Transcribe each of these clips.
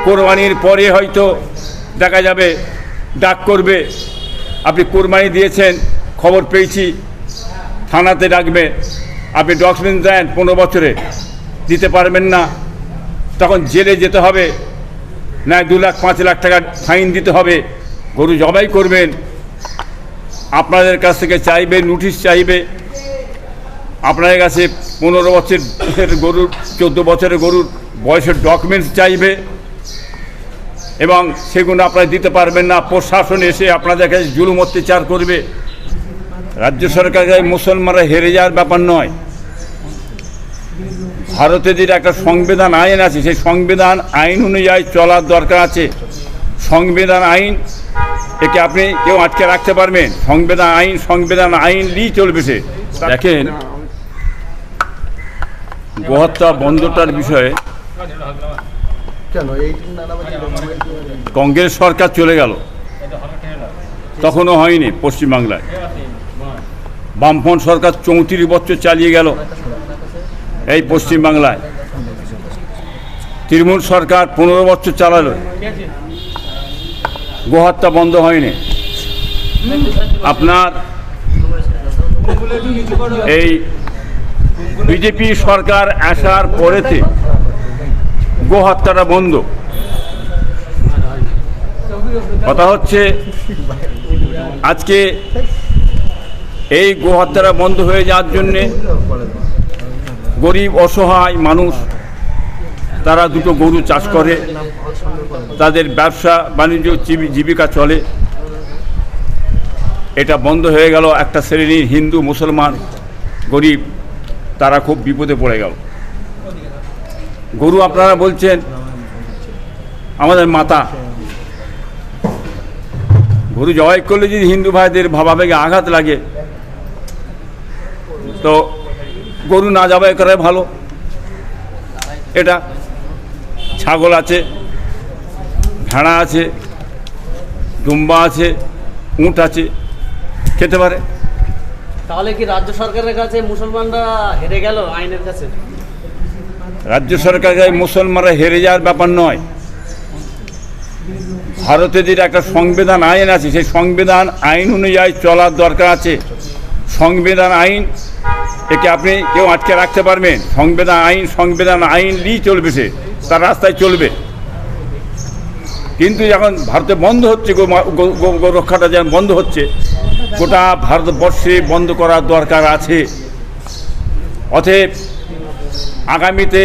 কোরবানির পরে হয়তো দেখা যাবে ডাক করবে, আপনি কোরবানি দিয়েছেন, খবর পেয়েছি, থানাতে ডাকবে, আপনি ডকুমেন্ট দেন 15 বছরে, দিতে পারবেন না, তখন জেলে যেতে হবে, না 2 লাখ 5 লাখ টাকা ফাইন দিতে হবে। গরু জবাই করবেন, আপনাদের কাছ থেকে চাইবে, নোটিশ চাইবে, আপনাদের কাছে 15 বছরের গরুর, 14 বছরের গরুর বয়সের ডকুমেন্টস চাইবে, এবং সেগুলো আপনারা দিতে পারবেন না। প্রশাসন এসে আপনাদের কাছে জুলুম অত্যাচার করবে। রাজ্য সরকারের মুসলমানরা হেরে যাওয়ার ব্যাপার নয়। ভারতের যে একটা সংবিধান আইন আছে, সেই সংবিধান আইন অনুযায়ী চলার দরকার আছে। সংবিধান আইন একে আপনি কেউ আটকে রাখতে পারবেন? সংবিধান আইন নিয়েই চলবে। সে দেখেন, গোহত্যা বন্ধটার বিষয়ে কংগ্রেস সরকার চলে গেল, তখনও হয়নি পশ্চিমবাংলায়। বামফ্রন্ট সরকার 34 বছর চালিয়ে গেল এই পশ্চিমবাংলায়। তৃণমূল সরকার 15 বছর চালালো, গোহত্যা বন্ধ হয়নি। আপনার এই বিজেপি সরকার আসার পরেতে গোহত্যাটা বন্ধ। কথা হচ্ছে আজকে এই গোহত্যাটা বন্ধ হয়ে যাওয়ার জন্যে গরিব অসহায় মানুষ, তারা দুটো গরু চাষ করে, তাদের ব্যবসা বাণিজ্য জীবিকা চলে, এটা বন্ধ হয়ে গেল। একটা শ্রেণীর হিন্দু মুসলমান গরিব, তারা খুব বিপদে পড়ে গেল। গরু আপনারা বলছেন আমাদের মাতা, গরু জবাই করলে যদি হিন্দু ভাইদের ভাবাবেগে আঘাত লাগে, তো গরু না জবাই করাই ভালো। এটা ছাগল আছে, ভেড়া আছে, দুম্বা আছে, উট আছে, খেতে পারে। তাহলে কি রাজ্য সরকারের কাছে মুসলমানরা হেরে গেল আইনের কাছে? রাজ্য সরকারের মুসলমানরা হেরে যাওয়ার ব্যাপার নয়। ভারতের যে একটা সংবিধান আইন আছে, সেই সংবিধান আইন অনুযায়ী চলার দরকার আছে। সংবিধান আইন একে আপনি কেউ আটকে রাখতে পারবেন? সংবিধান আইন নিয়েই চলবে। সে তার রাস্তায় চলবে। কিন্তু যখন ভারতে বন্ধ হচ্ছে, গো রক্ষাটা যেমন বন্ধ হচ্ছে, গোটা ভারতবর্ষে বন্ধ করার দরকার আছে। অতএব আগামীতে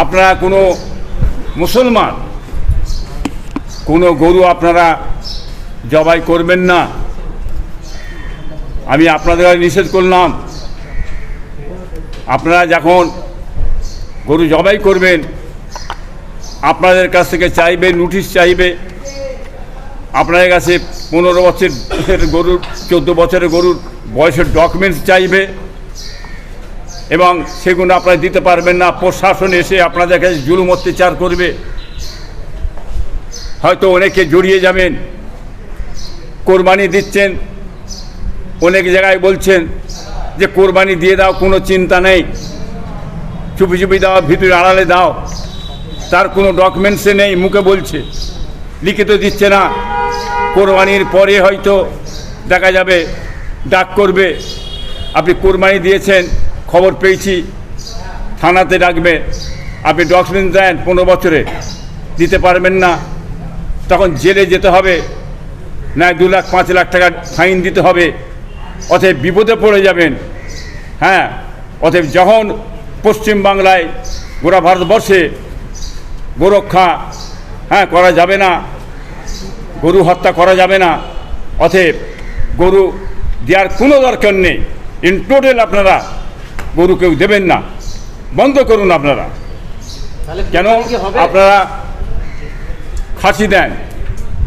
আপনারা কোনো মুসলমান কোনো গরু আপনারা জবাই করবেন না, আমি আপনাদের নিষেধ করলাম। আপনারা যখন গরু জবাই করবেন, আপনাদের কাছ থেকে চাইবে, নোটিশ চাইবে, আপনাদের কাছে 15 বছরের গরুর, 14 বছরের গরুর বয়সের ডকুমেন্টস চাইবে, এবং সেগুলো আপনারা দিতে পারবেন না। প্রশাসন এসে আপনাদের কাছে জুলুম অত্যাচার করবে। হয়তো অনেকে জড়িয়ে যাবেন, কোরবানি দিচ্ছেন, অনেক জায়গায় বলছেন যে কোরবানি দিয়ে দাও, কোনো চিন্তা নেই, চুপি চুপি দাও, ভিতরে আড়ালে দাও, তার কোনো ডকুমেন্টসে নেই, মুখে বলছে, লিখিত দিচ্ছে না। কোরবানির পরে হয়তো দেখা যাবে ডাক করবে, আপনি কোরবানি দিয়েছেন, খবর পেয়েছি, থানাতে ডাকবে, আপনি ডকুমেন্ট দেন 15 বছরে, দিতে পারবেন না, তখন জেলে যেতে হবে, না 2 লাখ 5 লাখ টাকা ফাইন দিতে হবে। অতএব বিপদে পড়ে যাবেন। হ্যাঁ, অতএব যখন পশ্চিমবাংলায়, গোটা ভারতবর্ষে গোরক্ষা করা যাবে না, গরু হত্যা করা যাবে না, অতএব গরু দেওয়ার কোনো দরকার নেই। ইন টোটাল আপনারা গরু কেউ দেবেন না, বন্ধ করুন আপনারা। কেন আপনারা খাসি দেন,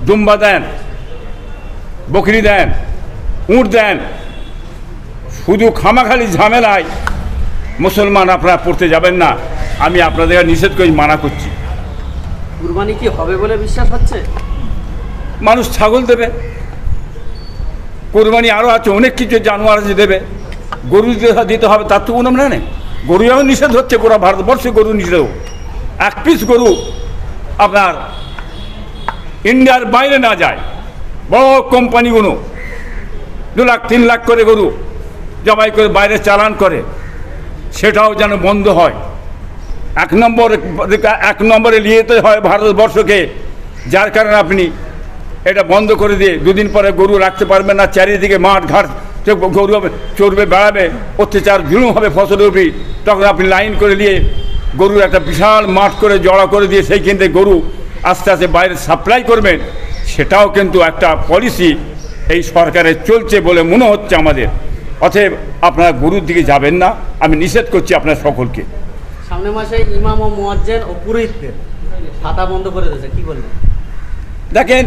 দুম্বা দেন, বকরি দেন, উট দেন, শুধু খামাখালি ঝামেলায় মুসলমান আপনারা পড়তে যাবেন না। আমি আপনাদের নিষেধ করে মানা করছি। কুরবানি কি হবে বলে বিশ্বাস হচ্ছে? মানুষ ছাগল দেবে, কোরবানি আরও আছে, অনেক কিছু জানোয়ার যে দেবে, গরু দিতে হবে, তার তো কোনো মানে নেই। গরু যেমন নিষেধ হচ্ছে, গোটা ভারতবর্ষে গরু নিষেধ। 1 পিস গরু আপনার ইন্ডিয়ার বাইরে না যায়, বড় কোম্পানিগুলো 2 লাখ 3 লাখ করে গরু জবাই করে বাইরে চালান করে, সেটাও যেন বন্ধ হয়। এক নম্বরে নিয়ে যেতে হয় ভারতবর্ষকে, যার কারণে আপনি এটা বন্ধ করে দিয়ে 2 দিন পরে গরু রাখতে পারবেন না। চারিদিকে মাঠ ঘাট গরু চড়বে বেড়াবে, অত্যাচার জুলুম হবে ফসলের উপর। তখন আপনি লাইন করে নিয়ে গরুর একটা বিশাল মাঠ করে জড়া করে দিয়ে সেইখান থেকে গরু আস্তে আস্তে বাইরে সাপ্লাই করবেন, সেটাও কিন্তু একটা পলিসি এই সরকারের চলছে বলে মনে হচ্ছে আমাদের। অতএব আপনারা গরুর দিকে যাবেন না, আমি নিষেধ করছি আপনার সকলকে। সামনের মাসে ইমাম ও মুয়াজ্জিন ও পুরোহিতদের ভাতা বন্ধ করে দিয়েছে, কি বলবেন? দেখেন